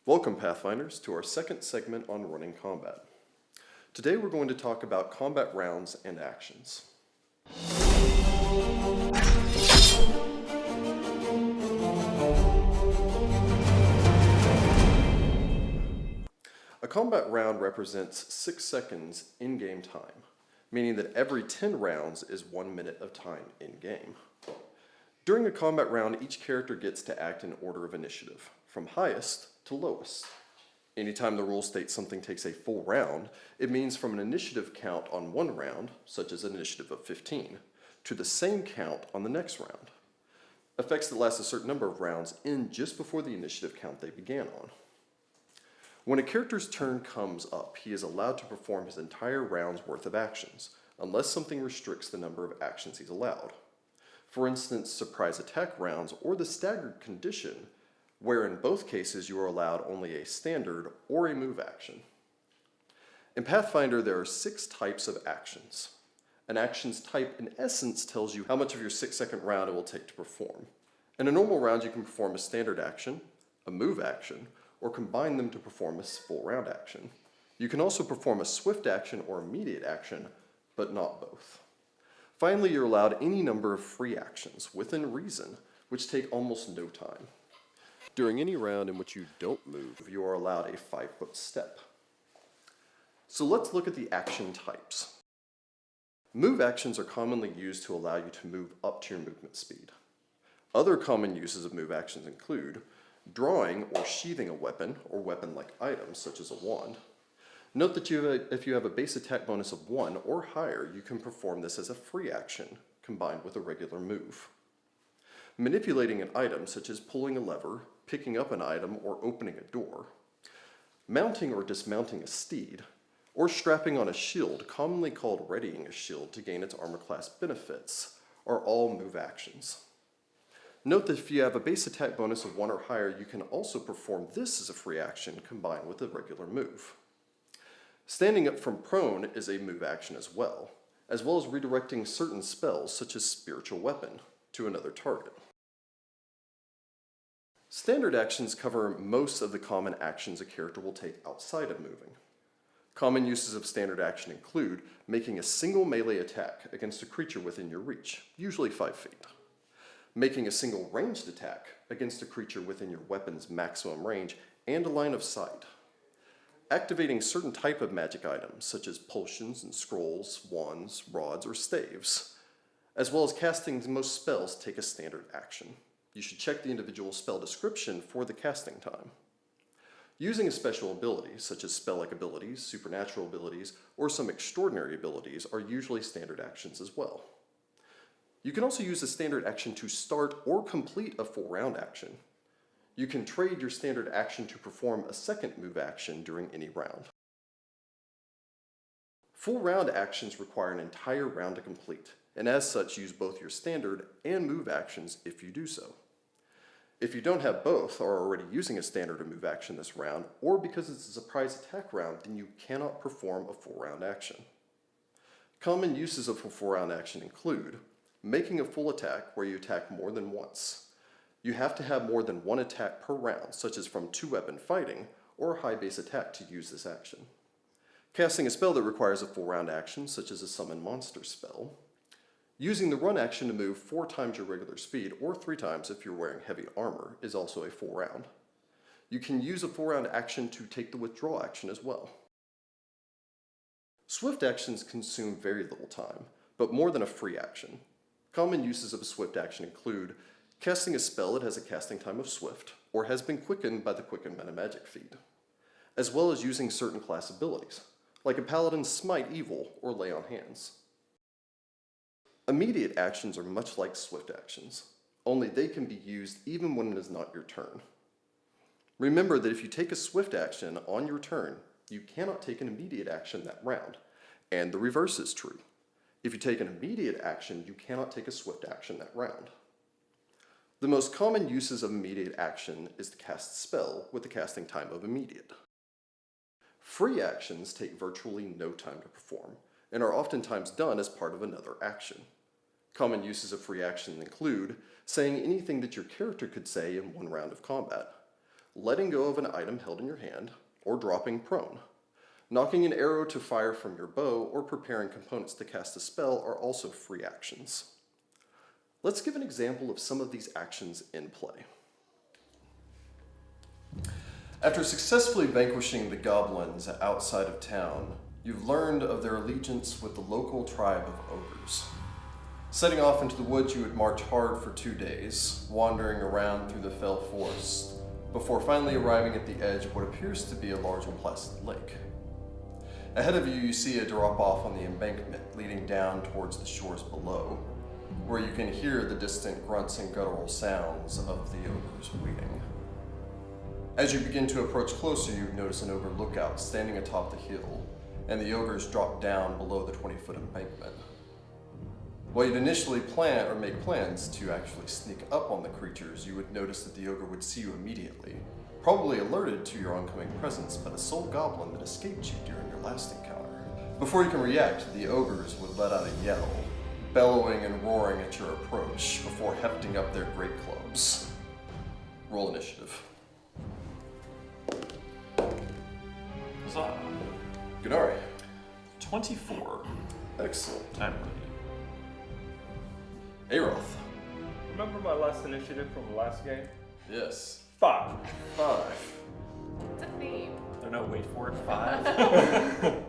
Welcome, Pathfinders, to our second segment on running combat. Today we're going to talk about combat rounds and actions. A combat round represents 6 seconds in-game time, meaning that every 10 rounds is 1 minute of time in-game. During a combat round, each character gets to act in order of initiative, from highest to lowest. Anytime the rule states something takes a full round, it means from an initiative count on one round, such as an initiative of 15, to the same count on the next round. Effects that last a certain number of rounds end just before the initiative count they began on. When a character's turn comes up, he is allowed to perform his entire round's worth of actions, unless something restricts the number of actions he's allowed. For instance, surprise attack rounds or the staggered condition, where in both cases you are allowed only a standard or a move action. In Pathfinder, there are 6 types of actions. An action's type, in essence, tells you how much of your 6-second round it will take to perform. In a normal round, you can perform a standard action, a move action, or combine them to perform a full round action. You can also perform a swift action or immediate action, but not both. Finally, you're allowed any number of free actions, within reason, which take almost no time. During any round in which you don't move, you are allowed a 5-foot step. So let's look at the action types. Move actions are commonly used to allow you to move up to your movement speed. Other common uses of move actions include drawing or sheathing a weapon or weapon-like items such as a wand. Note that if you have a base attack bonus of 1 or higher, you can perform this as a free action combined with a regular move. Manipulating an item such as pulling a lever, picking up an item, or opening a door. Mounting or dismounting a steed, or strapping on a shield, commonly called readying a shield to gain its armor class benefits, are all move actions. Note that if you have a base attack bonus of 1 or higher, you can also perform this as a free action combined with a regular move. Standing up from prone is a move action as well as redirecting certain spells such as spiritual weapon to another target. Standard actions cover most of the common actions a character will take outside of moving. Common uses of standard action include making a single melee attack against a creature within your reach, usually 5 feet. Making a single ranged attack against a creature within your weapon's maximum range and a line of sight. Activating certain type of magic items such as potions and scrolls, wands, rods, or staves, as well as casting most spells take a standard action. You should check the individual spell description for the casting time. Using a special ability, such as spell-like abilities, supernatural abilities, or some extraordinary abilities are usually standard actions as well. You can also use a standard action to start or complete a full round action. You can trade your standard action to perform a second move action during any round. Full round actions require an entire round to complete, and as such use both your standard and move actions if you do so. If you don't have both or are already using a standard or move action this round, or because it's a surprise attack round, then you cannot perform a full round action. Common uses of a full round action include making a full attack where you attack more than once. You have to have more than 1 attack per round, such as from 2-weapon fighting or a high base attack to use this action. Casting a spell that requires a full round action, such as a summon monster spell. Using the run action to move 4 times your regular speed, or 3 times if you're wearing heavy armor, is also a full round. You can use a full round action to take the withdraw action as well. Swift actions consume very little time, but more than a free action. Common uses of a swift action include casting a spell that has a casting time of swift, or has been quickened by the quicken meta magic feat, as well as using certain class abilities, like a paladin's smite evil or lay on hands. Immediate actions are much like swift actions, only they can be used even when it is not your turn. Remember that if you take a swift action on your turn, you cannot take an immediate action that round, and the reverse is true. If you take an immediate action, you cannot take a swift action that round. The most common uses of immediate action is to cast spell with the casting time of immediate. Free actions take virtually no time to perform, and are oftentimes done as part of another action. Common uses of free action include saying anything that your character could say in one round of combat, letting go of an item held in your hand, or dropping prone. Knocking an arrow to fire from your bow or preparing components to cast a spell are also free actions. Let's give an example of some of these actions in play. After successfully vanquishing the goblins outside of town, you've learned of their allegiance with the local tribe of ogres. Setting off into the woods, you would march hard for 2 days, wandering around through the fell forest, before finally arriving at the edge of what appears to be a large and placid lake. Ahead of you, you see a drop-off on the embankment leading down towards the shores below, where you can hear the distant grunts and guttural sounds of the ogres waiting. As you begin to approach closer, you notice an ogre lookout standing atop the hill, and the ogres drop down below the 20-foot embankment. While you'd initially make plans to actually sneak up on the creatures, you would notice that the ogre would see you immediately, probably alerted to your oncoming presence by the sole goblin that escaped you during your last encounter. Before you can react, the ogres would let out a yell, bellowing and roaring at your approach before hefting up their great clubs. Roll initiative. Huzzah. Gunari. 24. Excellent. I'm ready. Aroth. Remember my last initiative from the last game? Yes. 5. 5. It's a theme. Oh no, wait for it. 5.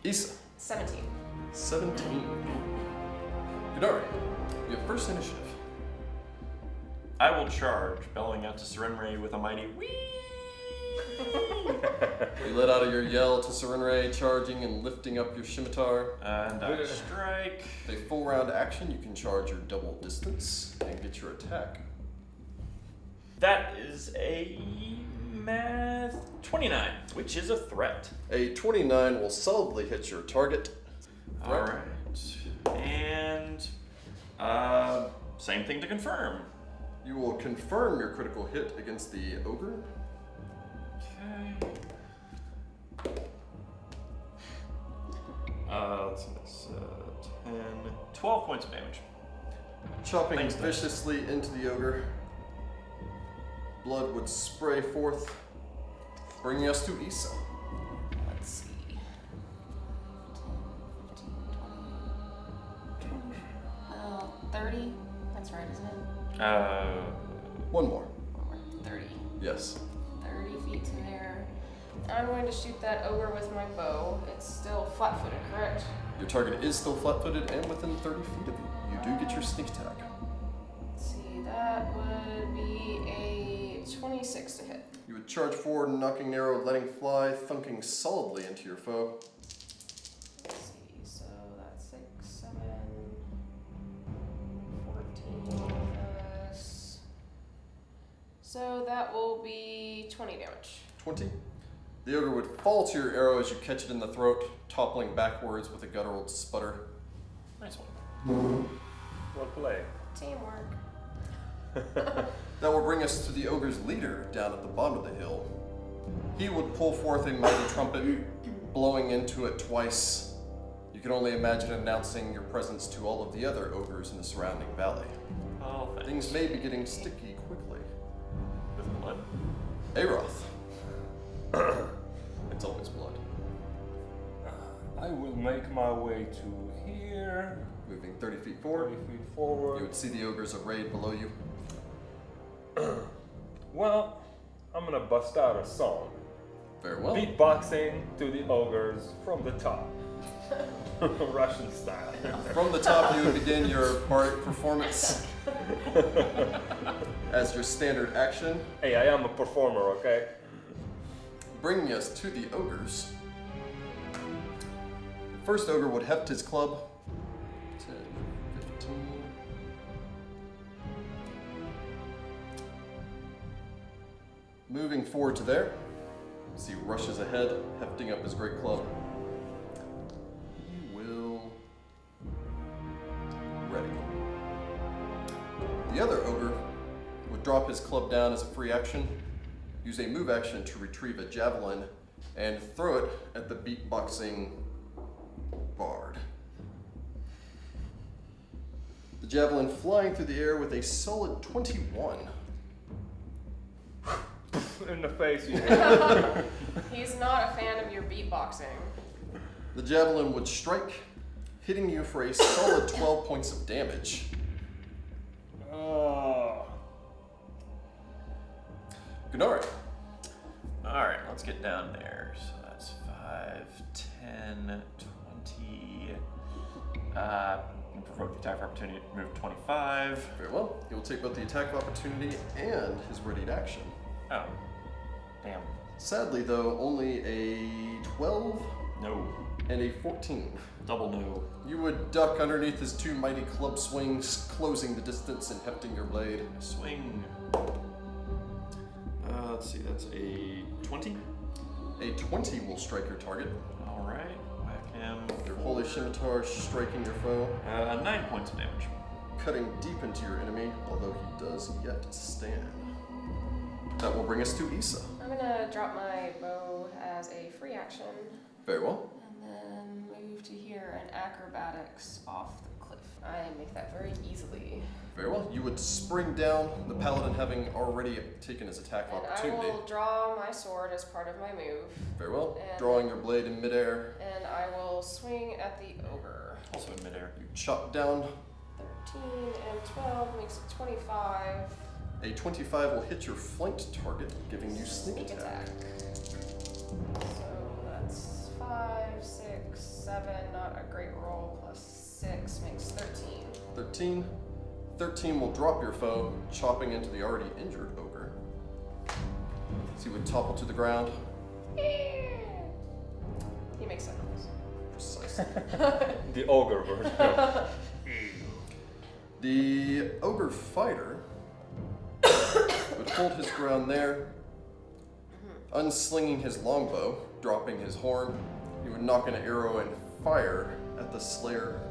Isa. 17. 17. Gunari. You have first initiative. I will charge, bellowing out to Serenray with a mighty whee! You let out your yell to Serenray, charging and lifting up your scimitar. And I strike. With a full round action, you can charge your double distance and get your attack. That is a math 29, which is a threat. A 29 will solidly hit your target. All right. And same thing to confirm. You will confirm your critical hit against the ogre. Okay. Let's see, that's 10, 12 points of damage. Chopping Thanks, viciously into the ogre. Blood would spray forth, bringing us to Isa. Let's see. 10, 15, 20. 30. That's right, isn't it? One more. 30. Yes. 30 feet to there. I'm going to shoot that ogre with my bow. It's still flat-footed, correct? Your target is still flat-footed and within 30 feet of you. You do get your sneak attack. Let's see, that would be a 26 to hit. You would charge forward, knocking an arrow, letting fly, thunking solidly into your foe. Let's see, so that's 6, 7, 14 plus. So that will be 20 damage. 20. The ogre would fall to your arrow as you catch it in the throat, toppling backwards with a guttural sputter. Nice one. Well played. Teamwork. That will bring us to the ogre's leader down at the bottom of the hill. He would pull forth a mighty trumpet, blowing into it twice. You can only imagine announcing your presence to all of the other ogres in the surrounding valley. Oh, thanks. Things may be getting sticky quickly. With blood. Aroth. It's always blood. I will make my way to here. Moving 30 feet forward. 30 feet forward. You would see the ogres arrayed below you. Well, I'm gonna bust out a song. Very well. Beatboxing to the ogres from the top. Russian style. From the top, you would begin your bardic performance as your standard action, Hey, I am a performer, okay? bringing us to the ogres. The first ogre would heft his club. 10, 15. Moving forward to there. See, rushes ahead, hefting up his great club. He will. Ready. The other ogre would drop his club down as a free action, use a move action to retrieve a javelin, and throw it at the beatboxing bard. The javelin flying through the air with a solid 21. in the face. You He's not a fan of your beatboxing. The javelin would strike, hitting you for a solid 12 points of damage. Oh. Gunari. Alright, let's get down there. So that's 5, 10, 20. Provoke the attack of opportunity to move 25. Very well. He will take both the attack of opportunity and his readied action. Oh. Damn. Sadly, though, only a 12 No. and a 14. Double no. You would duck underneath his two mighty club swings, closing the distance and hefting your blade. Swing. Let's see, that's a 20. A 20 will strike your target. Alright, whack him. Your holy scimitar striking your foe, 9 points of damage. cutting deep into your enemy, although he does yet stand. That will bring us to Issa. I'm gonna drop my bow as a free action, Very well. and then move to here and acrobatics off the cliff. I make that very easily. Very well. You would spring down, the paladin having already taken his attack of And I opportunity. will draw my sword as part of my move, Very well. And- Drawing your blade in midair, and I will swing at the ogre. Also in midair. you chop down. 13 and 12 makes it 25. A 25 will hit your flanked target, giving you sneak attack. So that's 5, 6, 7, not a great roll, plus 6 makes 13. 13. 13 will drop your foe, chopping into the already injured ogre. So he would topple to the ground. He makes that noise. Precisely. The ogre version. The ogre fighter would hold his ground there, unslinging his longbow, dropping his horn. He would knock an arrow and fire at the slayer.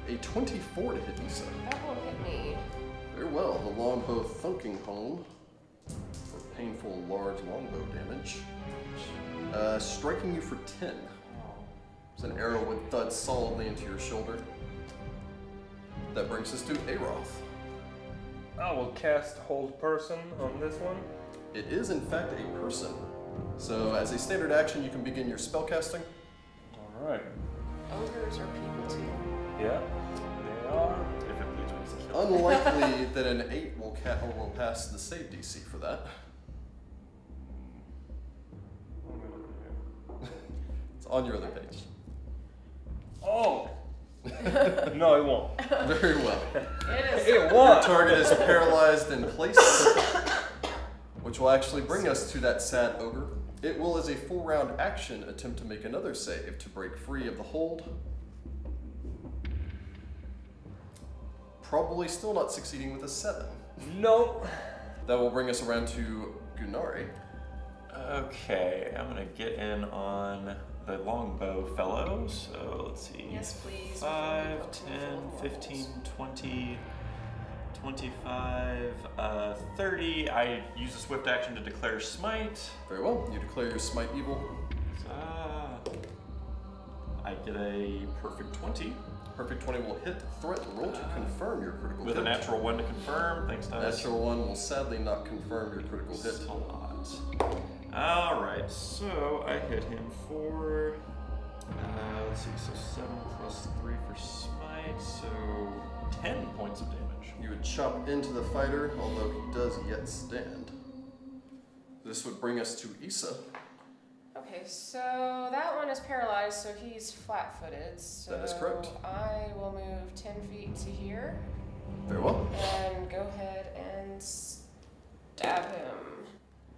A 24 to hit Issa. That will hit me. Very well, the longbow thunking home for painful large longbow damage. Striking you for 10. As an arrow would thud solidly into your shoulder. That brings us to Aroth. I will cast Hold Person on this one. It is in fact a person. So as a standard action, you can begin your spellcasting. Alright. Ogres are people too. Yeah, they are. If it bleeds me, it's a kill. Unlikely that an 8 will pass the save DC for that. What am I looking here? It's on your other page. Oh! No, it won't. Very well. It is. It Your won't! target is paralyzed in place, which will actually bring us to that sad ogre. It will, as a full round action, attempt to make another save to break free of the hold. Probably still not succeeding with a 7. No. That will bring us around to Gunari. Okay, I'm gonna get in on the longbow fellow. So let's see. Yes, please. 5, 10, 15, 20, 25, 30. I use a swift action to declare smite. Very well. You declare your smite evil. I get a perfect 20 Perfect 20 will hit. Threat roll to confirm your critical with hit. a natural 1 to confirm. Thanks, dice. Natural 1 will sadly not confirm your critical hit. Still not. Alright, so I hit him for, let's see, so 7 plus 3 for smite, so 10 points of damage. You would chop into the fighter, although he does yet stand. This would bring us to Issa. Okay, so that one is paralyzed, so he's flat-footed. So That is correct. I will move 10 feet to here Very well. and go ahead and stab him.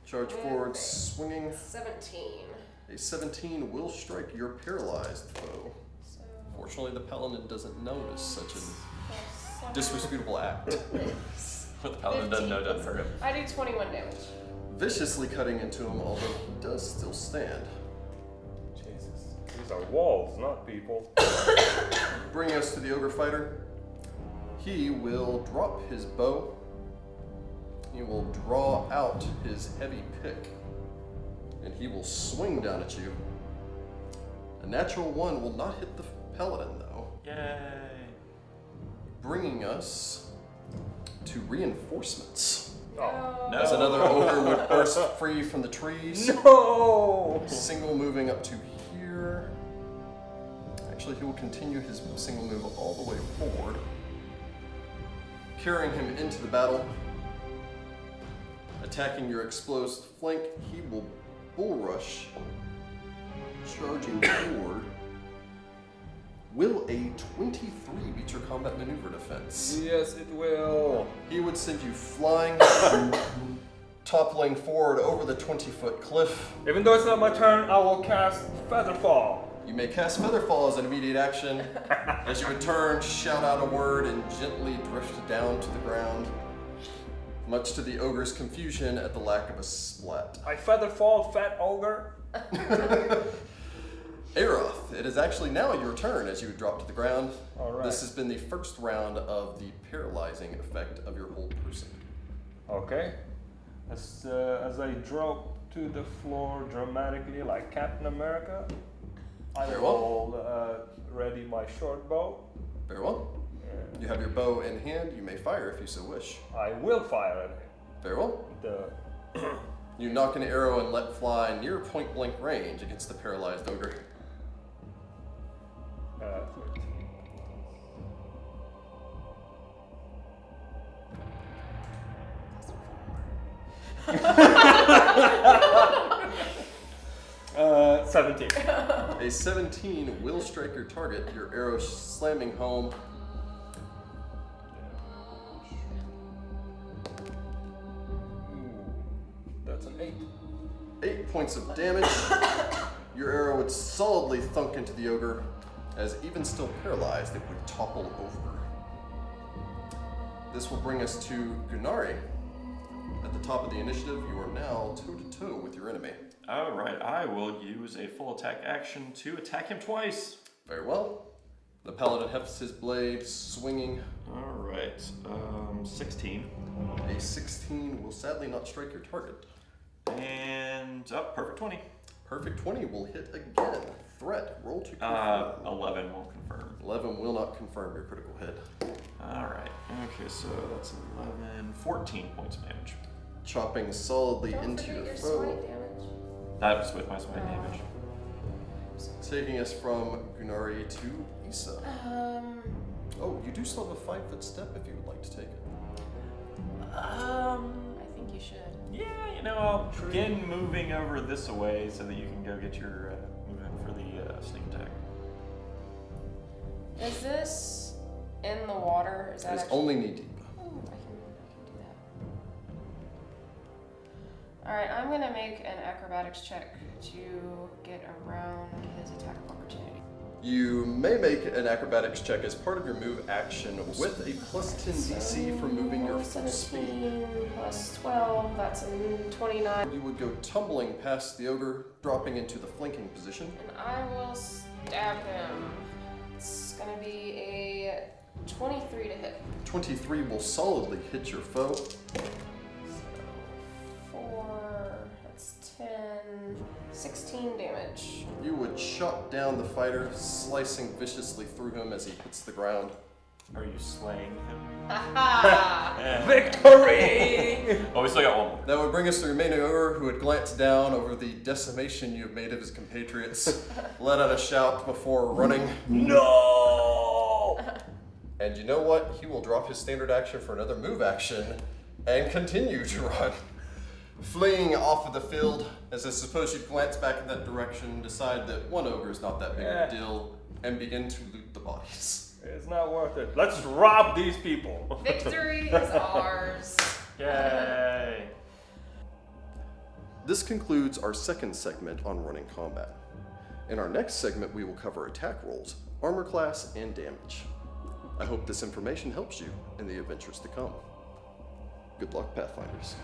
Charge forward, swinging. 17. A 17 will strike your paralyzed foe. So Fortunately, the paladin doesn't notice such a plus 7. disreputable act. What the paladin doesn't know doesn't hurt him. I do 21 damage. Viciously cutting into him, although he does still stand. Jesus. These are walls, not people. Bringing us to the ogre fighter. He will drop his bow. He will draw out his heavy pick. And he will swing down at you. A natural 1 will not hit the paladin, though. Yay. Bringing us to reinforcements. Oh. No. As another ogre would burst free from the trees. No! Single moving up to here. Actually, he will continue his single move all the way forward, carrying him into the battle. Attacking your exposed flank, he will bull rush, charging forward. Will a 23 beat your combat maneuver defense? Yes, it will. He would send you flying, toppling forward over the 20-foot cliff. Even though it's not my turn, I will cast Featherfall. You may cast Featherfall as an immediate action. As you would turn, shout out a word, and gently drift down to the ground, much to the ogre's confusion at the lack of a splat. I Featherfall, fat ogre. Aeroth, it is actually now your turn as you would drop to the ground. All right. This has been the first round of the paralyzing effect of your whole person. Okay. As I drop to the floor dramatically like Captain America, I Very well. will ready my short bow. Very well. You have your bow in hand. You may fire if you so wish. I will fire at him. Very well. The You knock an arrow and let fly near point blank range against the paralyzed ogre. 13. Uh, 17. A 17 will strike your target, your arrow slamming home. That's an 8. 8 points of damage. Your arrow would solidly thunk into the ogre, as even still paralyzed, it would topple over. This will bring us to Gunari. At the top of the initiative, you are now toe-to-toe with your enemy. Alright, I will use a full attack action to attack him twice. Very well. The paladin hefts his blade, swinging. Alright, 16. A 16 will sadly not strike your target. And, perfect 20. Perfect 20 will hit again. Threat, roll to confirm. 11 will confirm. 11 will not confirm your critical hit. Alright, okay, so that's 11, 14 points of damage. Chopping solidly Don't into forget your your foe. smite damage. That was with my smite damage. Taking us from Gunari to Issa. Oh, you do still have a 5-foot step if you would like to take it. I think you should. Yeah, you know, I'll begin moving over this away so that you can go get your movement for the sneak attack. Is this in the water? Is that It's actually... only knee deep. I can do that. Alright, I'm gonna make an acrobatics check to get around his attack of opportunity. You may make an acrobatics check as part of your move action with a plus 10 DC for moving your full speed. 17 plus 12, that's a 29. You would go tumbling past the ogre, dropping into the flanking position. And I will stab him. It's gonna be a 23 to hit. 23 will solidly hit your foe. So 4, that's 10, 16 damage. You would chop down the fighter, slicing viciously through him as he hits the ground. Are you slaying him? Haha! Victory! Oh, we still got one more. That would bring us to the remaining ogre, who would glance down over the decimation you have made of his compatriots, let out a shout before running. No! And you know what? He will drop his standard action for another move action and continue to run, fleeing off of the field. As I suppose you'd glance back in that direction, decide that one ogre is not that big of a deal, and begin to loot the bodies. It's not worth it. Let's rob these people. Victory is ours. Yay! This concludes our second segment on running combat. In our next segment, we will cover attack rolls, armor class, and damage. I hope this information helps you in the adventures to come. Good luck, Pathfinders.